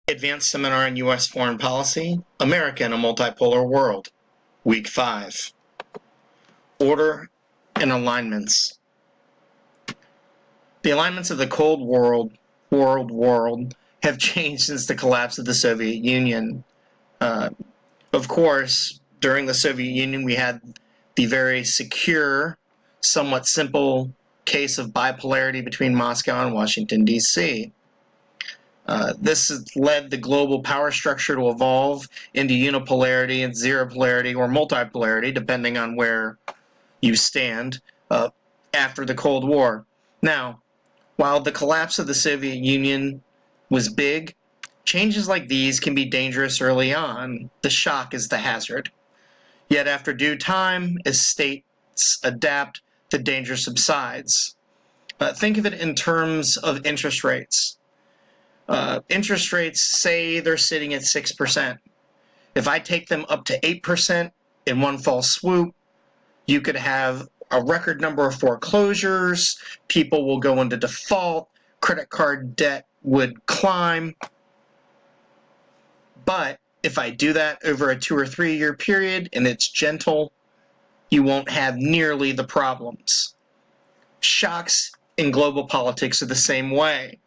Advanced Seminar in U.S. Foreign Policy, America in a Multipolar World, Week 5. Order and alignments. The alignments of the Cold world have changed since the collapse of the Soviet Union. Of course, during the Soviet Union, we had the very secure, somewhat simple case of bipolarity between Moscow and Washington, D.C. This has led the global power structure to evolve into unipolarity and zero polarity or multipolarity, depending on where you stand, after the Cold War. Now, while the collapse of the Soviet Union was big, changes like these can be dangerous early on. The shock is the hazard. Yet after due time, as states adapt, the danger subsides. Think of it in terms of interest rates. Interest rates, say they're sitting at 6%. If I take them up to 8% in one fell swoop, you could have a record number of foreclosures, people will go into default, credit card debt would climb. But if I do that over a 2 or 3 year period and it's gentle, you won't have nearly the problems. Shocks in global politics are the same way.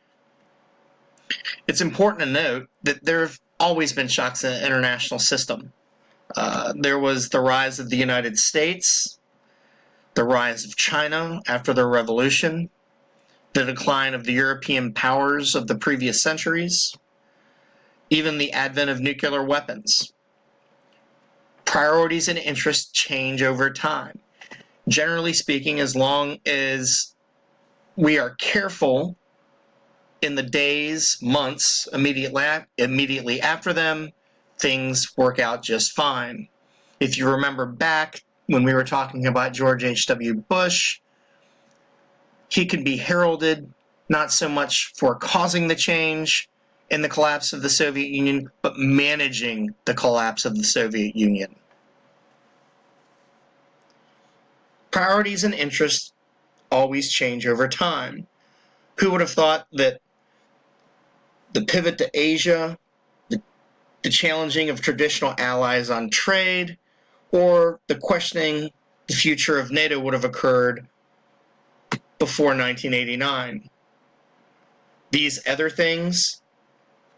It's important to note that there have always been shocks in the international system. There was the rise of the United States, the rise of China after the revolution, the decline of the European powers of the previous centuries, even the advent of nuclear weapons. Priorities and interests change over time. Generally speaking, as long as we are careful in the days, months immediately after them, things work out just fine. If you remember back when we were talking about George H.W. Bush, he can be heralded not so much for causing the change in the collapse of the Soviet Union, but managing the collapse of the Soviet Union. Priorities and interests always change over time. Who would have thought that the pivot to Asia, the challenging of traditional allies on trade, or the questioning the future of NATO would have occurred before 1989. These other things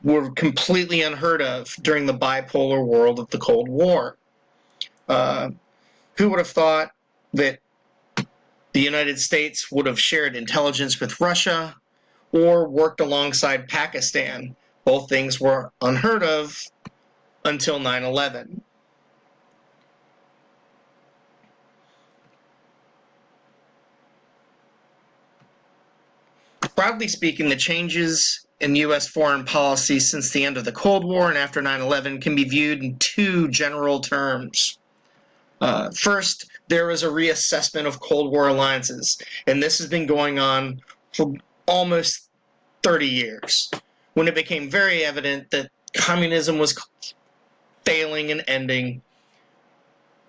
were completely unheard of during the bipolar world of the Cold War. Who would have thought that the United States would have shared intelligence with Russia or worked alongside Pakistan? Both things were unheard of until 9/11. Broadly speaking, the changes in U.S. foreign policy since the end of the Cold War and after 9/11 can be viewed in two general terms. First, there was a reassessment of Cold War alliances, and this has been going on for almost 30 years, when it became very evident that communism was failing and ending.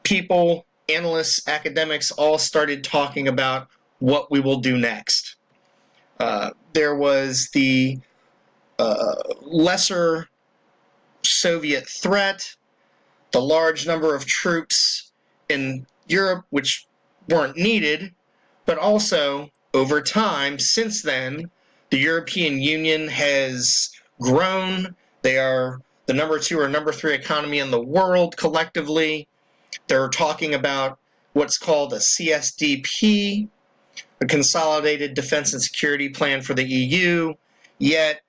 People, analysts, academics all started talking about what we will do next. There was the lesser Soviet threat, the large number of troops in Europe which weren't needed, but also over time, since then, the European Union has grown. They are the number 2 or number 3 economy in the world collectively. They're talking about what's called a CSDP, a Consolidated Defense and Security Plan for the EU, yet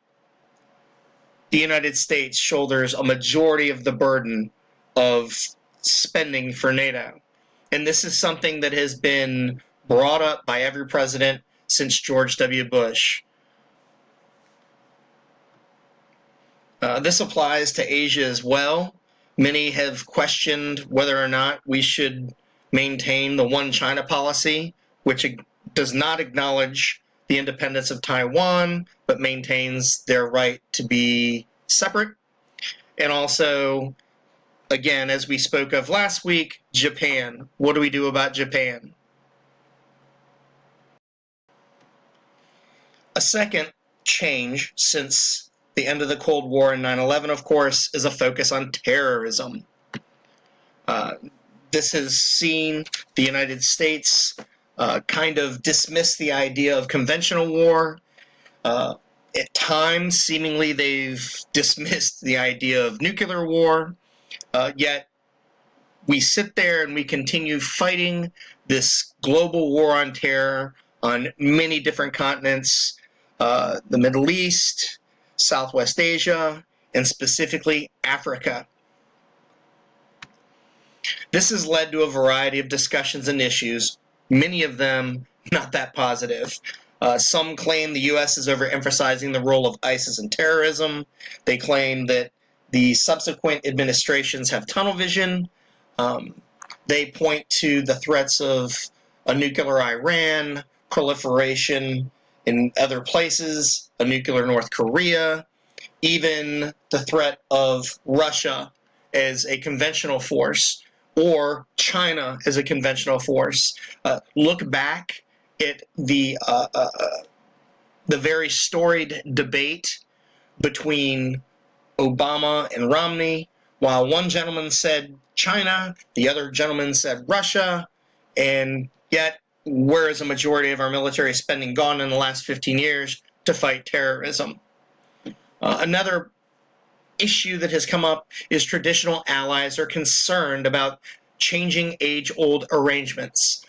the United States shoulders a majority of the burden of spending for NATO. And this is something that has been brought up by every president since George W. Bush. This applies to Asia as well. Many have questioned whether or not we should maintain the one China policy, which does not acknowledge the independence of Taiwan, but maintains their right to be separate. And also, again, as we spoke of last week, Japan. What do we do about Japan? A second change since the end of the Cold War and 9/11, of course, is a focus on terrorism. This has seen the United States kind of dismiss the idea of conventional war. At times, seemingly, they've dismissed the idea of nuclear war, yet we sit there and we continue fighting this global war on terror on many different continents, the Middle East, Southwest Asia, and specifically Africa. This has led to a variety of discussions and issues, many of them not that positive. Some claim the U.S. is overemphasizing the role of ISIS in terrorism. They claim that the subsequent administrations have tunnel vision. They point to the threats of a nuclear Iran, proliferation in other places, a nuclear North Korea, even the threat of Russia as a conventional force, or China as a conventional force. Look back at the very storied debate between Obama and Romney. While one gentleman said China, the other gentleman said Russia, and yet where is a majority of our military spending gone in the last 15 years to fight terrorism? Another issue that has come up is traditional allies are concerned about changing age-old arrangements.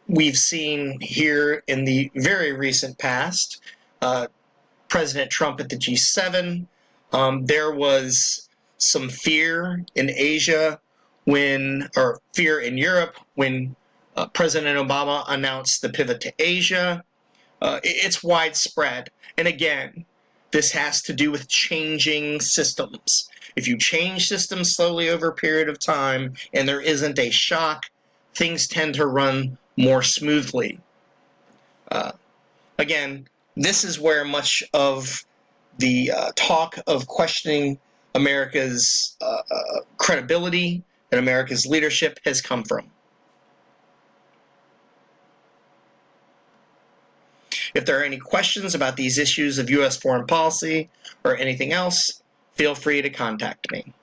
We've seen here in the very recent past, President Trump at the G7, there was some fear in Asia or fear in Europe when President Obama announced the pivot to Asia. It's widespread. And again, this has to do with changing systems. If you change systems slowly over a period of time and there isn't a shock, things tend to run more smoothly. Again, this is where much of the talk of questioning America's credibility and America's leadership has come from. If there are any questions about these issues of U.S. foreign policy or anything else, feel free to contact me.